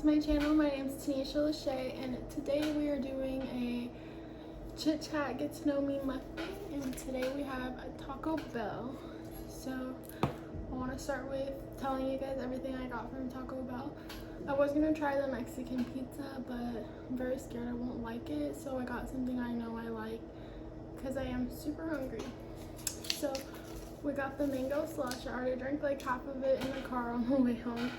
to my channel. My name is Tanisha Lachey, and today we are doing a chit-chat get to know me mukbang, and today we have a Taco Bell. So I want to start with telling you guys everything I got from Taco Bell. I was going to try the Mexican pizza, but I'm very scared I won't like it, so I got something I know I like because I am super hungry. So we got the mango slush. I already drank like half of it in the car on the way home.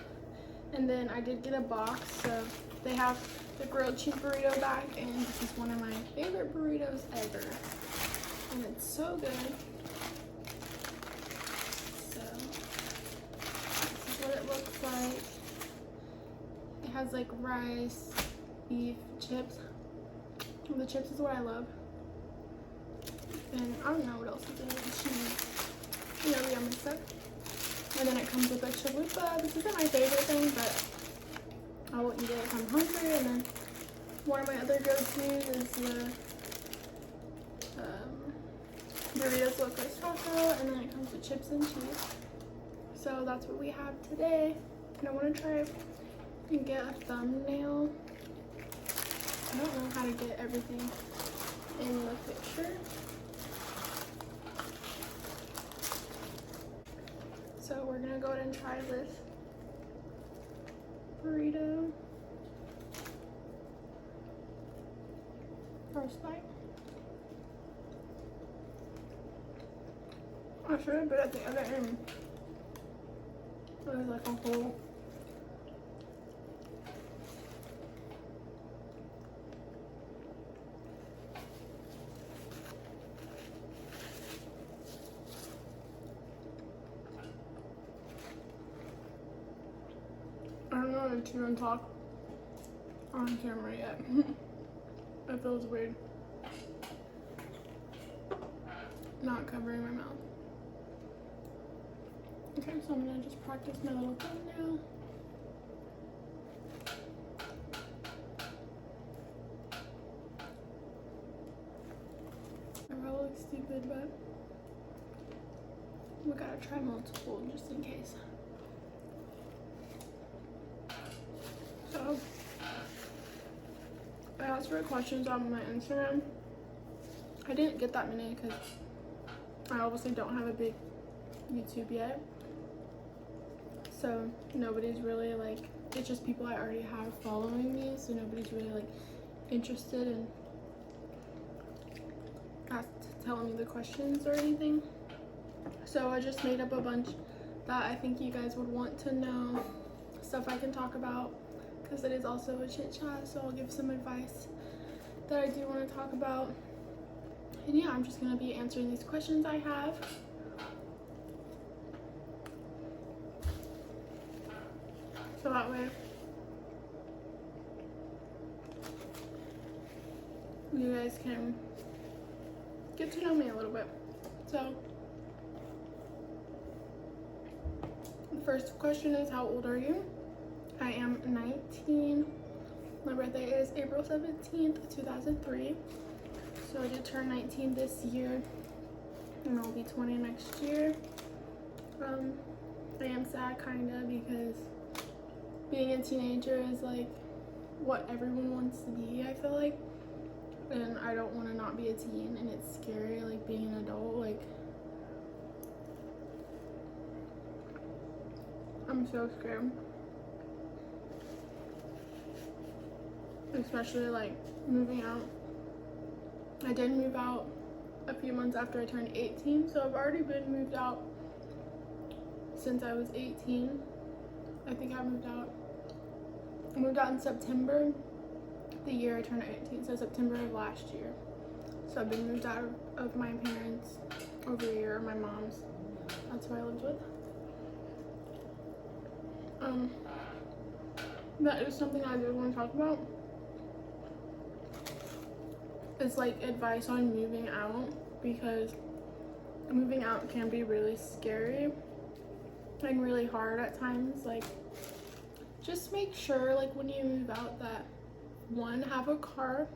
And then I did get a box, so they have the grilled cheese burrito bag, and this is one of my favorite burritos ever. And it's so good. So this is what it looks like. It has like rice, beef, chips. And the chips is what I love. And I don't know what else is in it. Cheese. You know, the yummy stuff. And then it comes with a chalupa. This isn't my favorite thing, but I will eat it if I'm hungry. And then one of my other go-tos is the Doritos Locos Taco, and then it comes with chips and cheese. So that's what we have today. And I want to try and get a thumbnail. I don't know how to get everything in the picture. So we're gonna go ahead and try this burrito. First bite. I should have been at the other end. There's like a hole. I don't know if you can talk on camera yet. It feels weird not covering my mouth. Okay, so I'm gonna just practice my little thumbnail. I probably look stupid, but we gotta try multiple just in case. So I asked for questions on my Instagram. I didn't get that many because I obviously don't have a big YouTube yet. So nobody's really like, it's just people I already have following me, so nobody's really like interested in telling me the questions or anything. So I just made up a bunch that I think you guys would want to know, stuff I can talk about, because it is also a chit chat, so I'll give some advice that I do want to talk about. And yeah, I'm just going to be answering these questions I have. So that way you guys can get to know me a little bit. So the first question is, how old are you? I am 19. My birthday is April 17th, 2003. So I did turn 19 this year, and I'll be 20 next year. I am sad kinda because being a teenager is like what everyone wants to be, I feel like. And I don't want to not be a teen, and it's scary like being an adult. Like, I'm so scared. Especially like moving out. I did move out a few months after I turned 18, so I've already been moved out since I was 18. I think I moved out in September, the year I turned 18, so September of last year. So I've been moved out of my parents over a year, my mom's. That's who I lived with. That is something I do want to talk about. It's like advice on moving out, because moving out can be really scary and really hard at times. Like, just make sure like when you move out that, one, have a car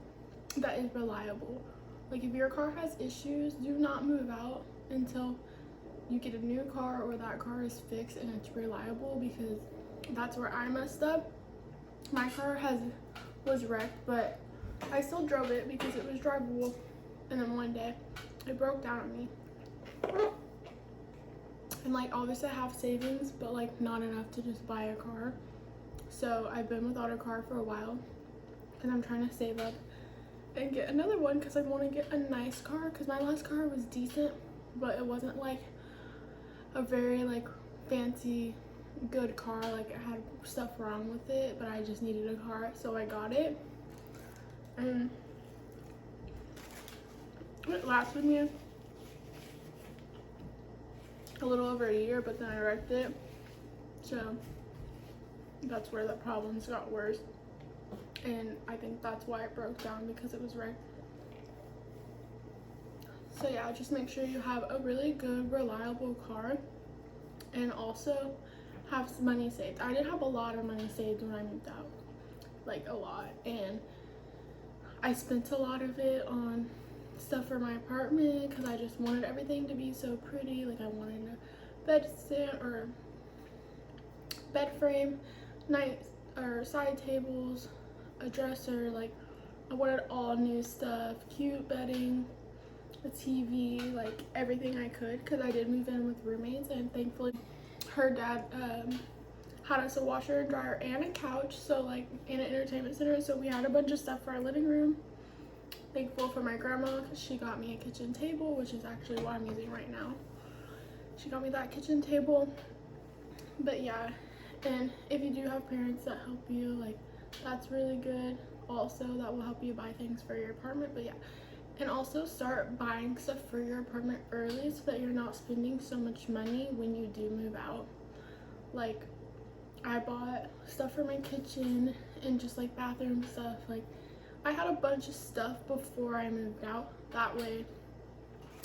that is reliable. Like, if your car has issues, do not move out until you get a new car or that car is fixed and it's reliable, because that's where I messed up. my car was wrecked, but I still drove it because it was drivable. And then one day it broke down on me. And like obviously I have savings, but like not enough to just buy a car. So I've been without a car for a while, and I'm trying to save up and get another one because I want to get a nice car, because my last car was decent, but it wasn't like a very like fancy good car. Like it had stuff wrong with it, but I just needed a car, so I got it. And it lasted me a little over a year, but then I wrecked it, so that's where the problems got worse. And I think that's why it broke down, because it was wrecked. So yeah, just make sure you have a really good, reliable car, and also have some money saved. I did have a lot of money saved when I moved out, like a lot, and I spent a lot of it on stuff for my apartment because I just wanted everything to be so pretty. Like I wanted a bed stand or bed frame, night or side tables, a dresser. Like I wanted all new stuff, cute bedding, a TV, like everything I could, because I did move in with roommates, and thankfully her dad had us a washer and dryer and a couch, so like, and an entertainment center, so we had a bunch of stuff for our living room. Thankful for my grandma because she got me a kitchen table, which is actually what I'm using right now. She got me that kitchen table. But yeah, and if you do have parents that help you, like that's really good. Also, that will help you buy things for your apartment. But yeah, and also start buying stuff for your apartment early so that you're not spending so much money when you do move out. Like I bought stuff for my kitchen and just like bathroom stuff. Like I had a bunch of stuff before I moved out. That way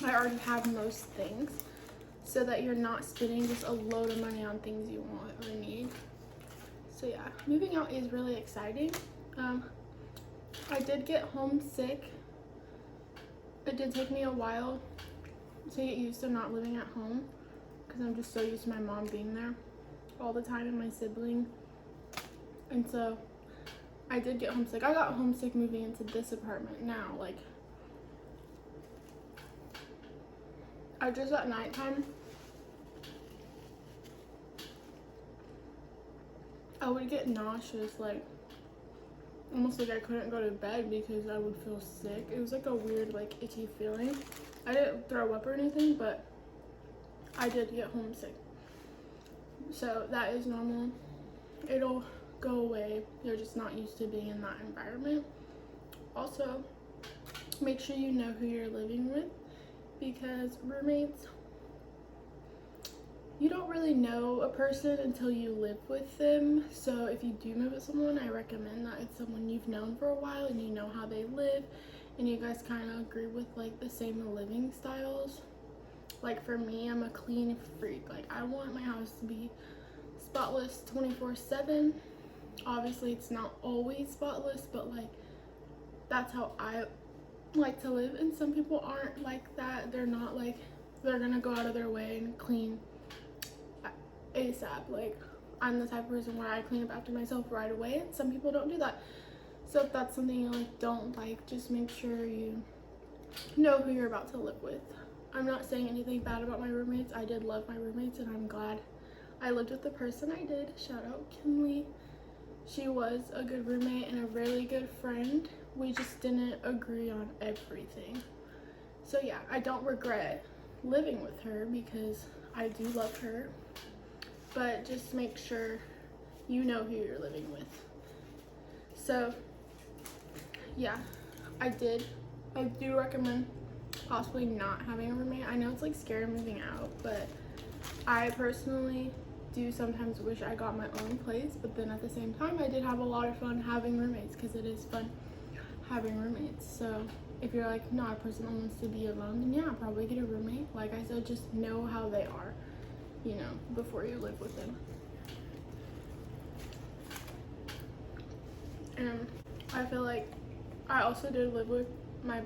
I already have most things, so that you're not spending just a load of money on things you want or need. So yeah, moving out is really exciting. I did get homesick. It did take me a while to get used to not living at home, because I'm just so used to my mom being there all the time and my sibling. And so I did get homesick. I got homesick moving into this apartment now. Like I just at nighttime I would get nauseous, like almost like I couldn't go to bed because I would feel sick. It was like a weird like itchy feeling. I didn't throw up or anything, but I did get homesick. So that is normal. It'll go away. You're just not used to being in that environment. Also, make sure you know who you're living with, because roommates, you don't really know a person until you live with them. So if you do move with someone, I recommend that it's someone you've known for a while and you know how they live, and you guys kind of agree with like the same living styles. Like for me, I'm a clean freak. Like I want my house to be spotless 24/7. Obviously it's not always spotless, but like that's how I like to live. And some people aren't like that. They're not like, they're gonna go out of their way and clean ASAP. Like I'm the type of person where I clean up after myself right away, and some people don't do that. So if that's something you like don't like, just make sure you know who you're about to live with. I'm not saying anything bad about my roommates. I did love my roommates, and I'm glad I lived with the person I did. Shout out Kinley. She was a good roommate and a really good friend. We just didn't agree on everything. So yeah, I don't regret living with her because I do love her. But just make sure you know who you're living with. So yeah, I do recommend possibly not having a roommate. I know it's like scary moving out, but I personally do sometimes wish I got my own place. But then at the same time, I did have a lot of fun having roommates, because it is fun having roommates. So if you're like not a person that wants to be alone, then yeah, probably get a roommate. Like I said, just know how they are, you know, before you live with them. And I feel like I also did live with my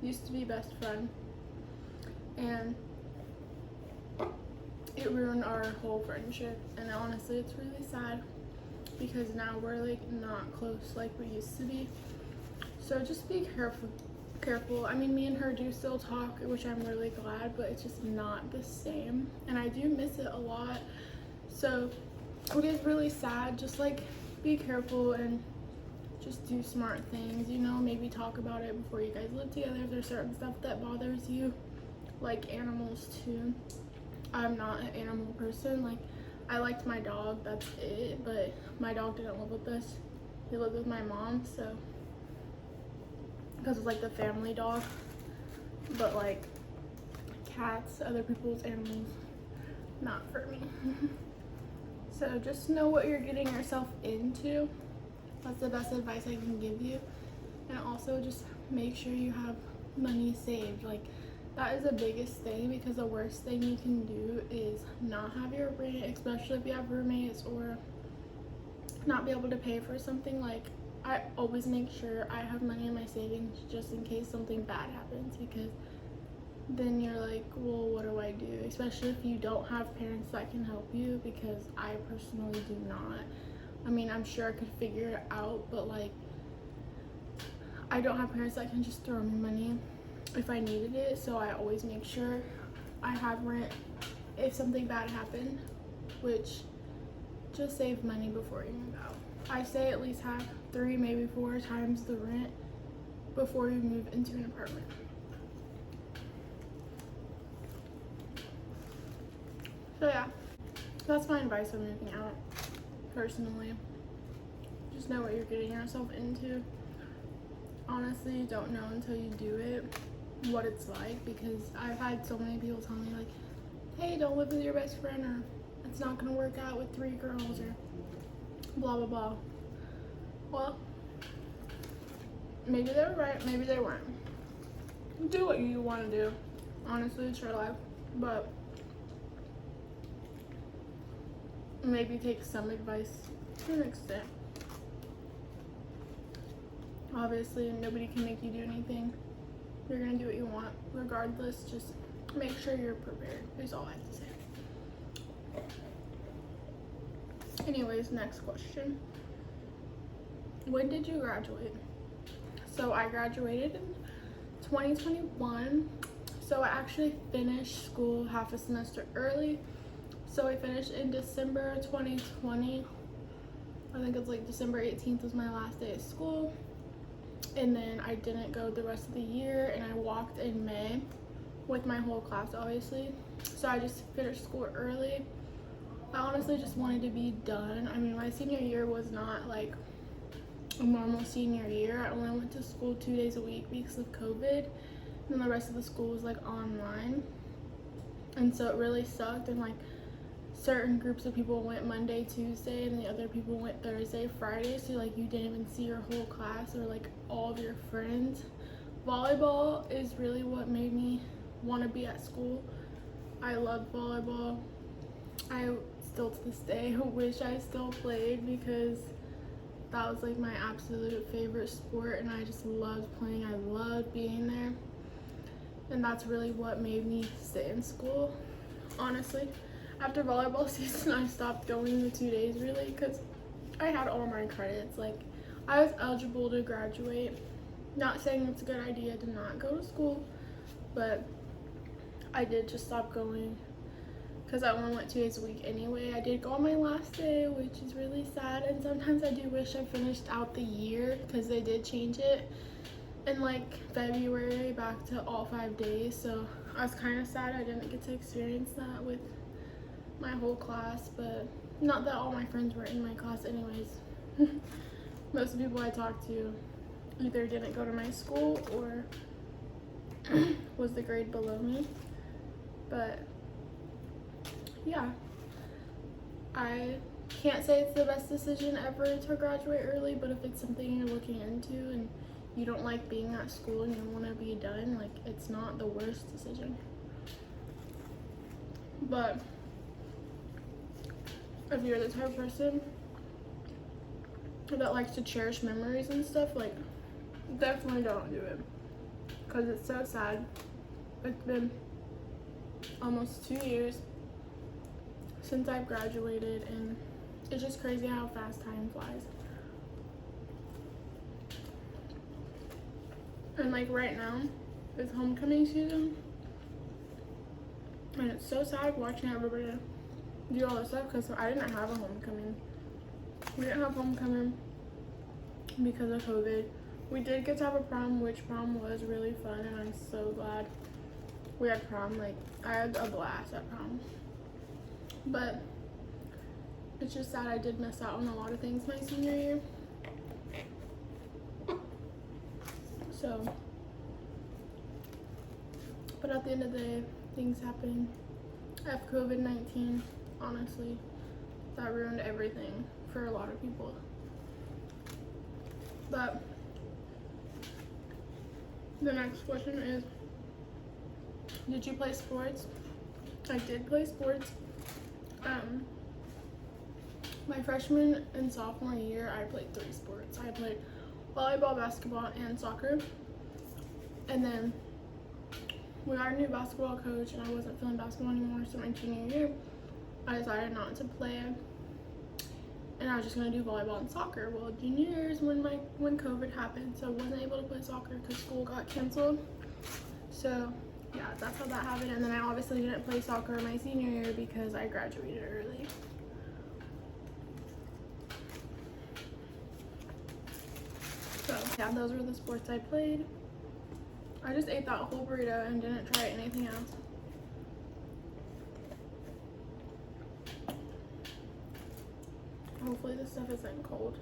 used to be best friend, and it ruined our whole friendship. And honestly, it's really sad because now we're like not close like we used to be. So just be careful. I mean, me and her do still talk, which I'm really glad, but it's just not the same, and I do miss it a lot. So it is really sad. Just like be careful and just do smart things, you know, maybe talk about it before you guys live together if there's certain stuff that bothers you, like animals too. I'm not an animal person. Like, I liked my dog, that's it, but my dog didn't live with us. He lived with my mom, so because it's like the family dog. But like cats, other people's animals, not for me. So just know what you're getting yourself into. That's the best advice I can give you. And also just make sure you have money saved. Like, that is the biggest thing, because the worst thing you can do is not have your rent, especially if you have roommates, or not be able to pay for something. Like, I always make sure I have money in my savings just in case something bad happens, because then you're like, well, what do I do? Especially if you don't have parents that can help you, because I personally do not. I mean, I'm sure I could figure it out, but like, I don't have parents that can just throw me money if I needed it. So I always make sure I have rent if something bad happened, which just save money before you move out. I say at least have 3, maybe 4 times the rent before you move into an apartment. So yeah, that's my advice on moving out. Personally, just know what you're getting yourself into. Honestly, you don't know until you do it what it's like, because I've had so many people tell me like, hey, don't live with your best friend, or it's not gonna work out with 3 girls, or blah blah blah. Well, maybe they were right, maybe they weren't. Do what you want to do. Honestly, it's your life, but maybe take some advice to an extent. Obviously, nobody can make you do anything. You're gonna do what you want regardless. Just make sure you're prepared, is all I have to say. Anyways, next question. When did you graduate? So I graduated in 2021. So I actually finished school half a semester early. So I finished in December 2020. I think it's like December 18th was my last day of school. And then I didn't go the rest of the year, and I walked in May with my whole class, obviously. So I just finished school early. I honestly just wanted to be done. I mean, my senior year was not like a normal senior year. I only went to school 2 days a week because of COVID. And then the rest of the school was like online. And so it really sucked. And like, certain groups of people went Monday, Tuesday, and the other people went Thursday, Friday. So like, you didn't even see your whole class or like all of your friends. Volleyball is really what made me want to be at school. I love volleyball. I still to this day wish I still played, because that was like my absolute favorite sport, and I just loved playing. I loved being there, and that's really what made me stay in school, honestly. After volleyball season, I stopped going the 2 days really, because I had all my credits. Like, I was eligible to graduate. Not saying it's a good idea to not go to school, but I did just stop going because I only went 2 days a week anyway. I did go on my last day, which is really sad, and sometimes I do wish I finished out the year, because they did change it in like February back to all 5 days. So I was kind of sad I didn't get to experience that with my whole class, but not that all my friends were in my class anyways. Most of the people I talked to either didn't go to my school or was the grade below me. But yeah, I can't say it's the best decision ever to graduate early, but if it's something you're looking into and you don't like being at school and you want to be done, like, it's not the worst decision. But if you're the type of person that likes to cherish memories and stuff, like, definitely don't do it, because it's so sad. It's been almost 2 years since I've graduated, and It's just crazy how fast time flies. And like right now, it's homecoming season. And it's so sad watching everybody do all this stuff because I didn't have a homecoming. We didn't have homecoming because of COVID. We did get to have a prom, which prom was really fun, and I'm so glad we had prom. Like, I had a blast at prom. But it's just sad I did miss out on a lot of things my senior year. So, but at the end of the day, things happen. After COVID-19, honestly, that ruined everything for a lot of people. But the next question is, did you play sports? I did play sports. My freshman and sophomore year, I played 3 sports. I played volleyball, basketball, and soccer. And then we got a new basketball coach, and I wasn't feeling basketball anymore, so my junior year, I decided not to play, and I was just gonna do volleyball and soccer. Well, junior year is when COVID happened, so I wasn't able to play soccer because school got canceled. So yeah, that's how that happened. And then I obviously didn't play soccer my senior year because I graduated early. So yeah, those were the sports I played. I just ate that whole burrito and didn't try anything else. Hopefully this stuff isn't cold.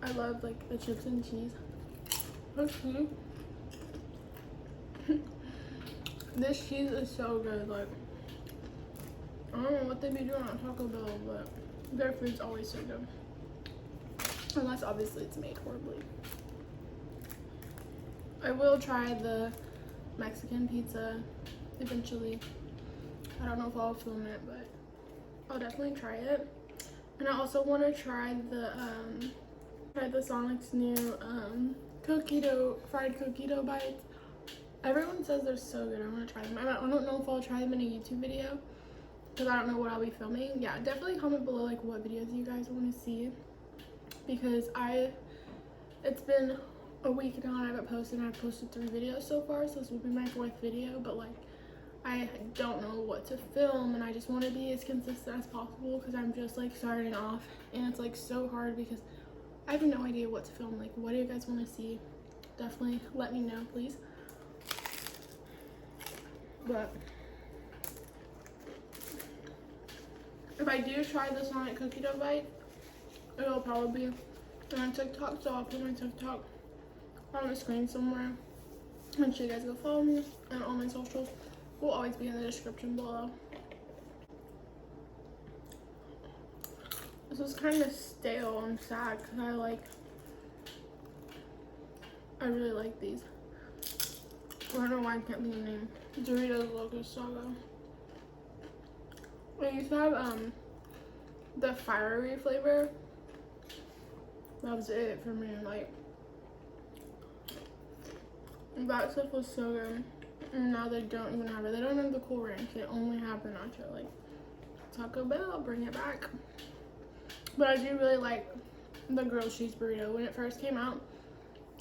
I love like the chips and cheese. Okay. This cheese is so good. Like, I don't know what they be doing on Taco Bell, but their food's always so good. Unless obviously it's made horribly. I will try the Mexican pizza eventually. I don't know if I'll film it, but I'll definitely try it. And I also want to try the Sonic's new fried cookie dough bites. Everyone says they're so good. I want to try them. I don't know if I'll try them in a YouTube video because I don't know what I'll be filming. Yeah, definitely comment below like what videos you guys want to see, because it's been a week now and I haven't posted, and I've posted 3 videos so far, so this will be my 4th video, but like I don't know what to film, and I just want to be as consistent as possible because I'm just like starting off, and it's like so hard because I have no idea what to film. Like, what do you guys want to see? Definitely let me know, please. But if I do try the Sonic cookie dough bite, it'll probably be on TikTok, so I'll put my TikTok on the screen somewhere. Make sure you guys go follow me, and all my socials will always be in the description below. This is kind of stale and sad because I really like these. I don't know why I can't think of the name. Doritos Locos Saga. I used to have the fiery flavor. That was it for me. Like, that stuff was so good. And now they don't even have it. They don't have the Cool Ranch. They only have the nacho. Like, Taco Bell, bring it back. But I do really like the grilled cheese burrito. When it first came out,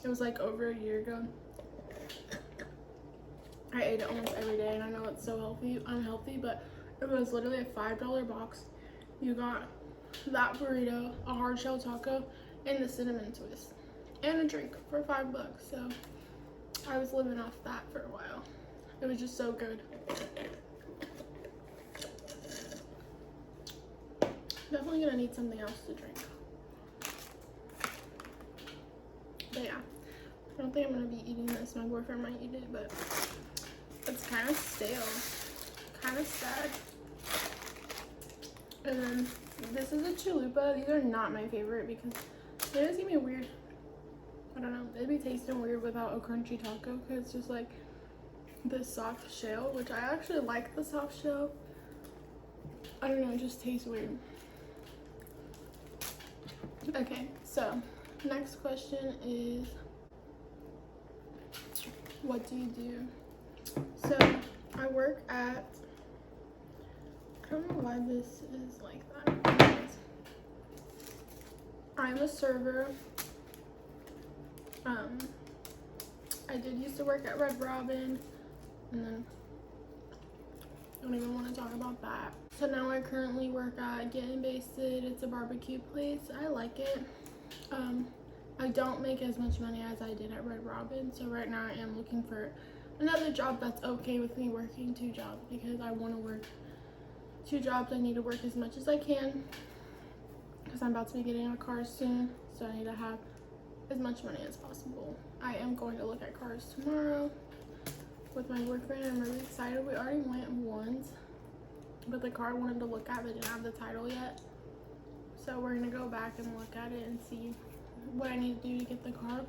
it was like over a year ago. I ate it almost every day, and I know it's so unhealthy, but it was literally a $5 box. You got that burrito, a hard shell taco, and the cinnamon twist, and a drink for $5. So I was living off that for a while. It was just so good. Definitely gonna need something else to drink. But yeah, I don't think I'm gonna be eating this. My boyfriend might eat it, but it's kind of stale, kind of sad. And then this is a chalupa. These are not my favorite because they just give me a weird, I don't know, they'd be tasting weird without a crunchy taco because it's just like this soft shell, which I actually like the soft shell. I don't know, it just tastes weird. Okay, so next question is, what do you do? So I work at, I don't know why this is like that. Anyways, I'm a server. I did used to work at Red Robin, and then I don't even want to talk about that. So now I currently work at Getting Basted. It's a barbecue place. I like it. I don't make as much money as I did at Red Robin, so right now I am looking for another job that's okay with me working 2 jobs, because I want to work 2 jobs. I need to work as much as I can because I'm about to be getting a car soon, so I need to have as much money as possible. I am going to look at cars tomorrow with my boyfriend. I'm really excited. We already went once, but the car I wanted to look at but didn't have the title yet, so we're gonna go back and look at it and see what I need to do to get the car.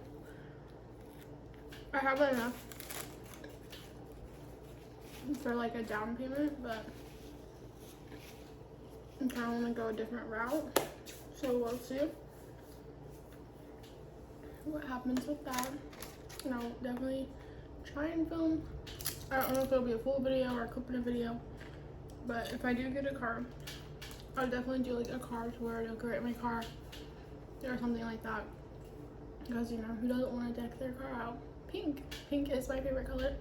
I have enough for like a down payment, but I kind of want to go a different route, so we'll see what happens with that. And I'll definitely try and film. I don't know if it'll be a full video or a clip in a video, but if I do get a car, I'll definitely do like a car tour, decorate my car or something like that, because you know, who doesn't want to deck their car out? Pink is my favorite color.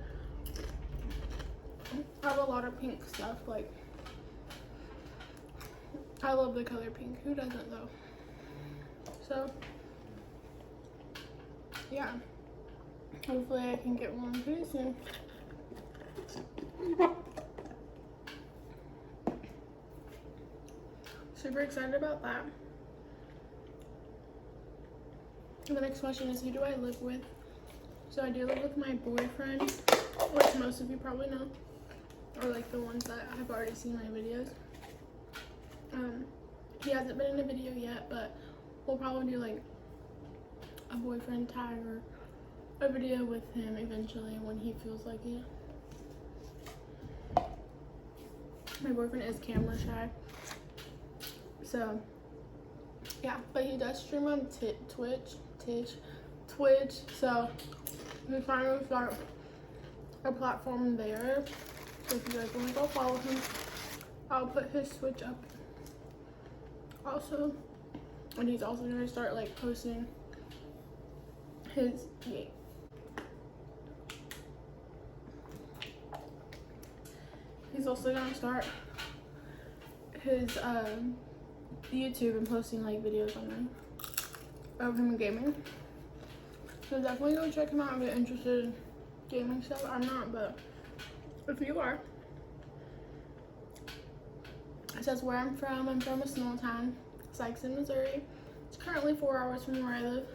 I have a lot of pink stuff. Like, I love the color pink. Who doesn't though? So yeah, hopefully I can get one pretty soon. Super excited about that. And the next question is, who do I live with? So I do live with my boyfriend, which most of you probably know, or like the ones that have already seen my videos. He hasn't been in a video yet, but we'll probably do like a boyfriend tag or a video with him eventually when he feels like it. My boyfriend is camera shy, so yeah, but he does stream on Twitch, so we finally start a platform there. So if you guys want to go follow him, I'll put his Twitch up also, and he's also gonna start like posting his he's also gonna start his YouTube and posting like videos on there of him gaming. So definitely go check him out if you're interested in gaming stuff. I'm not, but if you are. It says where I'm from. I'm from a small town, Sykeston, Missouri. It's currently 4 hours from where I live.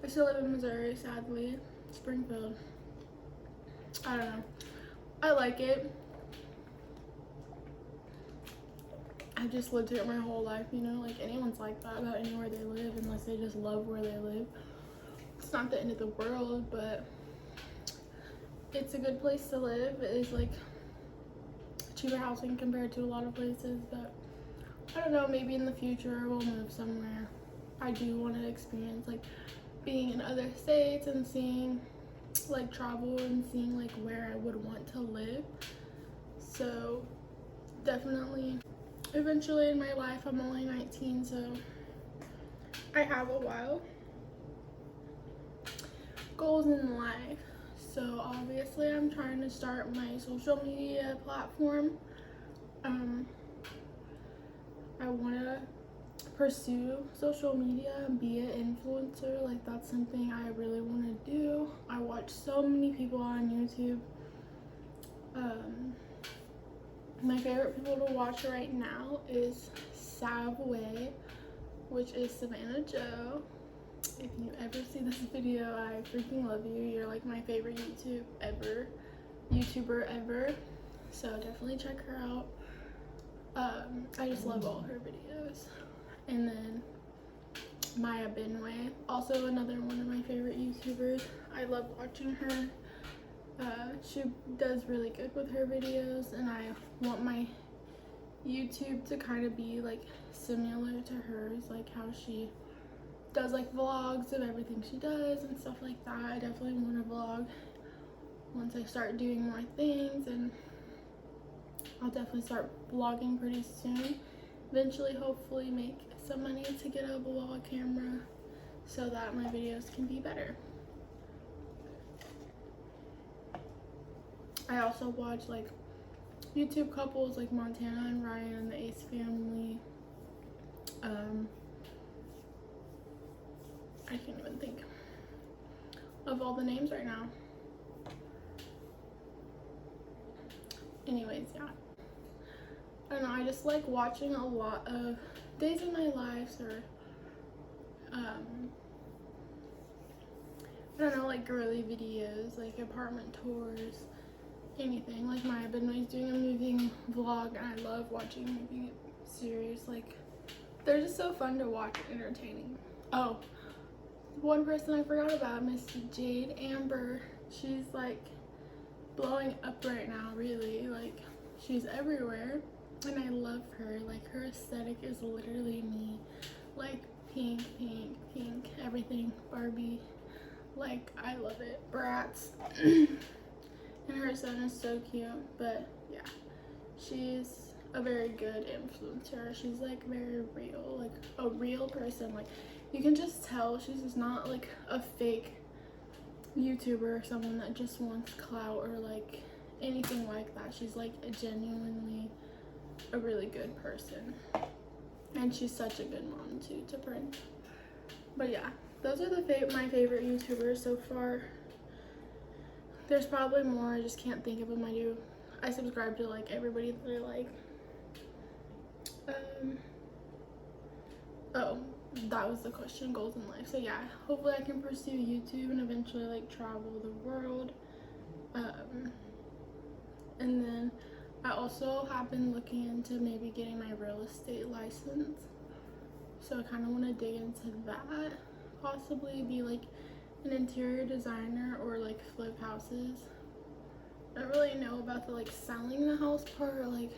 I still live in Missouri, sadly. Springfield. I don't know. I like it. I've just lived here my whole life, you know? Like, anyone's like that about anywhere they live, unless they just love where they live. It's not the end of the world, but it's a good place to live. It is like cheaper housing compared to a lot of places, but I don't know, maybe in the future we'll move somewhere. I do want to experience like being in other states and seeing like travel and seeing like where I would want to live. So definitely eventually in my life. I'm only 19, so I have a while. Goals in life. So obviously I'm trying to start my social media platform. I want to pursue social media and be an influencer. Like, that's something I really want to do. I watch so many people on YouTube. My favorite people to watch right now is Savway, which is Savannah Joe. If you ever see this video, I freaking love you. You're like my favorite YouTuber ever. So definitely check her out. I just love all her videos. And then Maya Binway, also another one of my favorite YouTubers. I love watching her. She does really good with her videos, and I want my YouTube to kind of be like similar to hers, like how she does like vlogs of everything she does and stuff like that. I definitely want to vlog once I start doing more things, and I'll definitely start vlogging pretty soon. eventually hopefully make some money to get a vlog camera so that my videos can be better. I also watch like YouTube couples like Montana and Ryan, the Ace family. I can't even think of all the names right now. Anyways, yeah. I don't know, I just like watching a lot of days in my lives, or I don't know, like girly videos, like apartment tours, anything. Like I've been always doing a moving vlog, and I love watching moving series. Like they're just so fun to watch and entertaining. Oh, one person I forgot about, Miss Jade Amber. She's like blowing up right now, really. Like she's everywhere, and I love her. Like her aesthetic is literally me. Like pink, pink, pink, everything Barbie. Like I love it. Bratz. And her son is so cute. But yeah, she's a very good influencer. She's like very real, like a real person. Like you can just tell she's just not like a fake YouTuber or someone that just wants clout or like anything like that. She's like genuinely a really good person, and she's such a good mom too to Prince. But yeah, those are my favorite YouTubers so far. There's probably more, I just can't think of them. I subscribe to like everybody that I like. Oh, that was the question, goals in life. So yeah, hopefully I can pursue YouTube and eventually like travel the world. And then I also have been looking into maybe getting my real estate license. So I kind of want to dig into that. Possibly be like an interior designer or like flip houses. I don't really know about the like selling the house part. Like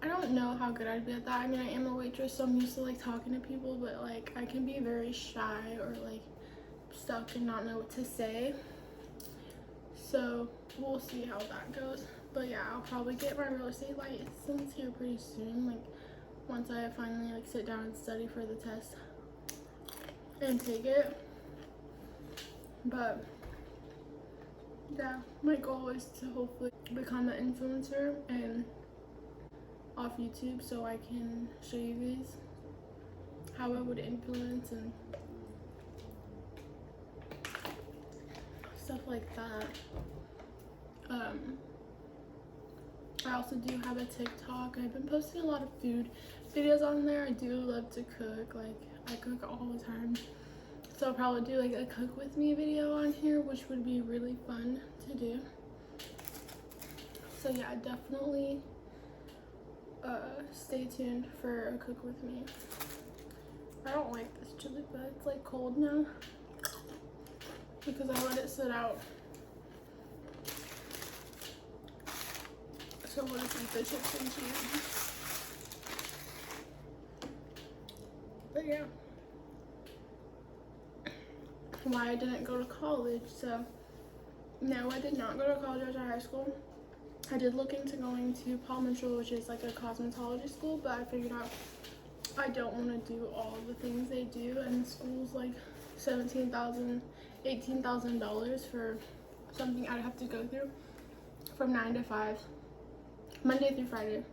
I don't know how good I'd be at that. I mean, I am a waitress, so I'm used to like talking to people, but like I can be very shy or like stuck and not know what to say. So we'll see how that goes. But yeah, I'll probably get my real estate license here pretty soon. Like once I finally like sit down and study for the test and take it. But yeah, my goal is to hopefully become an influencer and off YouTube, so I can show you guys how I would influence and stuff like that. I also do have a TikTok. I've been posting a lot of food videos on there. I do love to cook. Like I cook all the time, so I'll probably do like a cook with me video on here, which would be really fun to do. So yeah, definitely stay tuned for a cook with me. I don't like this chili, but it's like cold now because I let it sit out. So we'll just eat the chips and cheese. But yeah, why I didn't go to college. So no, I did not go to college after high school. I did look into going to Paul Mitchell, which is like a cosmetology school, but I figured out I don't want to do all the things they do, and the school's like $17,000, $18,000 for something I'd have to go through from 9 to 5, Monday through Friday.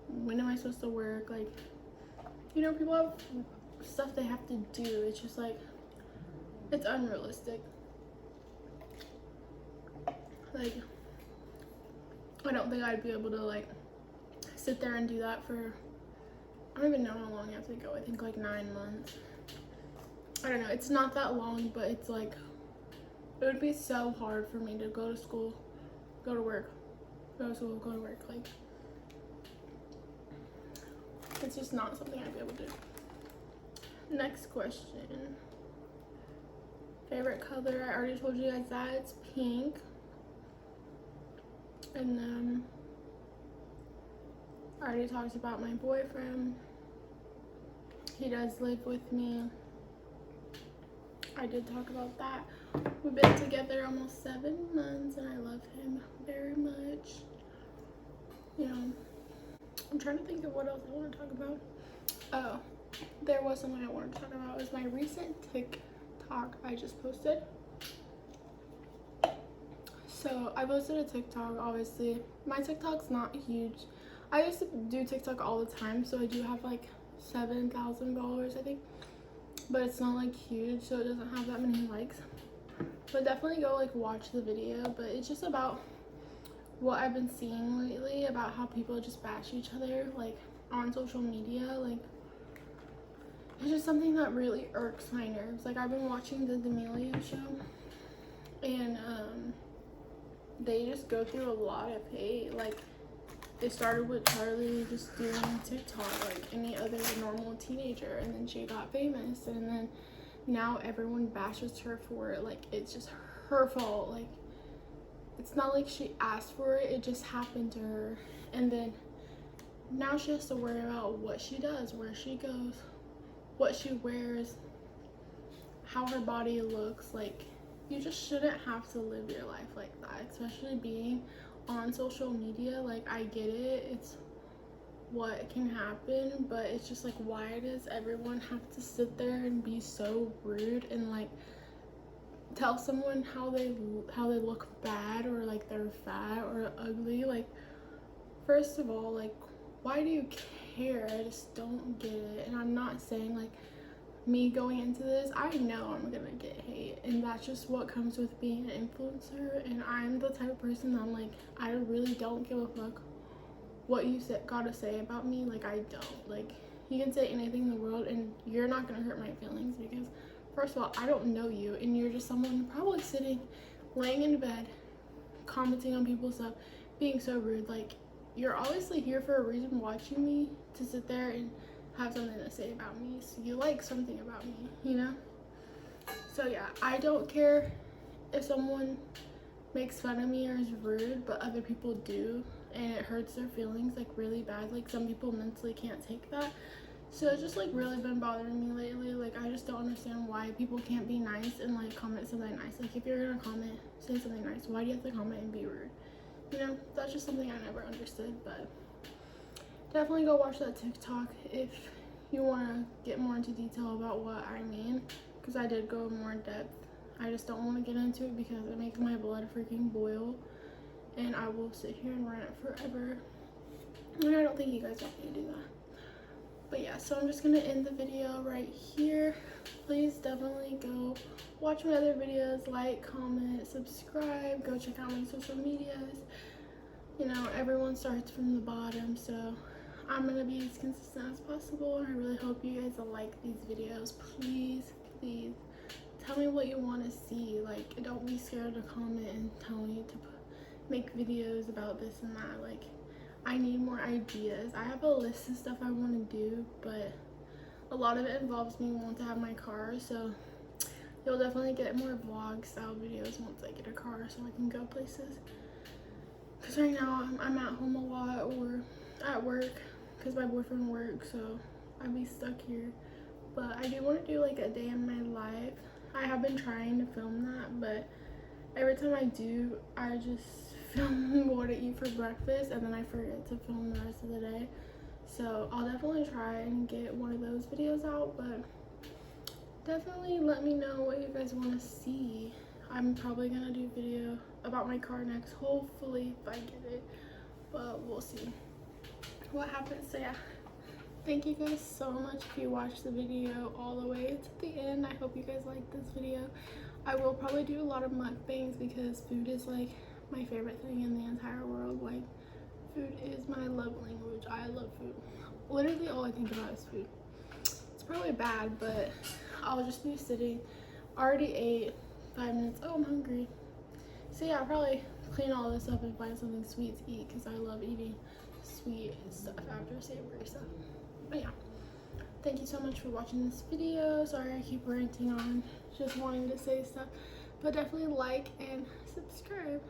When am I supposed to work? Like, you know, people have stuff they have to do. It's just like, it's unrealistic. Like, I don't think I'd be able to like sit there and do that for, I don't even know how long I have to go. I think like 9 months. I don't know, it's not that long, but it's like, it would be so hard for me to go to school, go to work, go to school, go to work. Like, it's just not something I'd be able to do. Next question. Favorite color, I already told you guys that, it's pink. And then I already talked about my boyfriend. He does live with me. I did talk about that. We've been together almost 7 months and I love him very much. You know, trying to think of what else I want to talk about. Oh, there was something I wanted to talk about. It was my recent TikTok I just posted. So I posted a TikTok. Obviously my TikTok's not huge. I used to do TikTok all the time, so I do have like 7,000 followers, I think, but it's not like huge, so it doesn't have that many likes. But definitely go like watch the video. But it's just about what I've been seeing lately about how people just bash each other like on social media. Like, it's just something that really irks my nerves. Like, I've been watching the D'Amelio show, and they just go through a lot of hate. Like, it started with Charlie just doing TikTok like any other normal teenager, and then she got famous, and then now everyone bashes her for it. Like, it's just her fault. Like, it's not like she asked for it, it just happened to her. And then now she has to worry about what she does, where she goes, what she wears, how her body looks. Like, you just shouldn't have to live your life like that, especially being on social media. Like, I get it, it's what can happen, but it's just like, why does everyone have to sit there and be so rude and like tell someone how they look bad, or like they're fat or ugly? Like, first of all, like, why do you care? I just don't get it. And I'm not saying like, me going into this, I know I'm gonna get hate, and that's just what comes with being an influencer. And I'm the type of person that I'm like, I really don't give a fuck what you gotta say about me. Like, I don't. Like, you can say anything in the world and you're not gonna hurt my feelings, because first of all, I don't know you, and you're just someone probably sitting, laying in bed, commenting on people's stuff, being so rude. Like, you're obviously here for a reason, watching me to sit there and have something to say about me. So you like something about me, you know? So yeah, I don't care if someone makes fun of me or is rude, but other people do, and it hurts their feelings like really bad. Like, some people mentally can't take that. So it's just like really been bothering me lately. Like, I just don't understand why people can't be nice and like comment something nice. Like, if you're gonna comment, say something nice. Why do you have to comment and be rude? You know, that's just something I never understood. But definitely go watch that TikTok if you want to get more into detail about what I mean, because I did go more in depth. I just don't want to get into it because it makes my blood freaking boil, and I will sit here and rant forever, and I don't think you guys want me to do that. But yeah, so I'm just gonna end the video right here. Please definitely go watch my other videos, like, comment, subscribe, go check out my social medias. You know, everyone starts from the bottom, so I'm gonna be as consistent as possible, and I really hope you guys like these videos. Please tell me what you want to see. Like, don't be scared to comment and tell me to make videos about this and that. Like, I need more ideas. I have a list of stuff I want to do, but a lot of it involves me wanting to have my car, so you'll definitely get more vlog style videos once I get a car so I can go places. Because right now I'm at home a lot or at work because my boyfriend works, so I'd be stuck here. But I do want to do like a day in my life. I have been trying to film that, but every time I do, I just film what to eat for breakfast, and then I forget to film the rest of the day. So I'll definitely try and get one of those videos out, but definitely let me know what you guys want to see. I'm probably gonna do a video about my car next, hopefully, if I get it, but we'll see what happens. So yeah, thank you guys so much if you watched the video all the way to the end. I hope you guys liked this video. I will probably do a lot of mukbangs because food is like my favorite thing in the entire world. Like, food is my love language. I love food. Literally all I think about is food. It's probably bad, but I'll just be sitting. Already ate 5 minutes. Oh, I'm hungry. So yeah, I'll probably clean all this up and find something sweet to eat because I love eating sweet stuff after savory stuff. But yeah, thank you so much for watching this video. Sorry I keep ranting on, just wanting to say stuff, but definitely like and subscribe.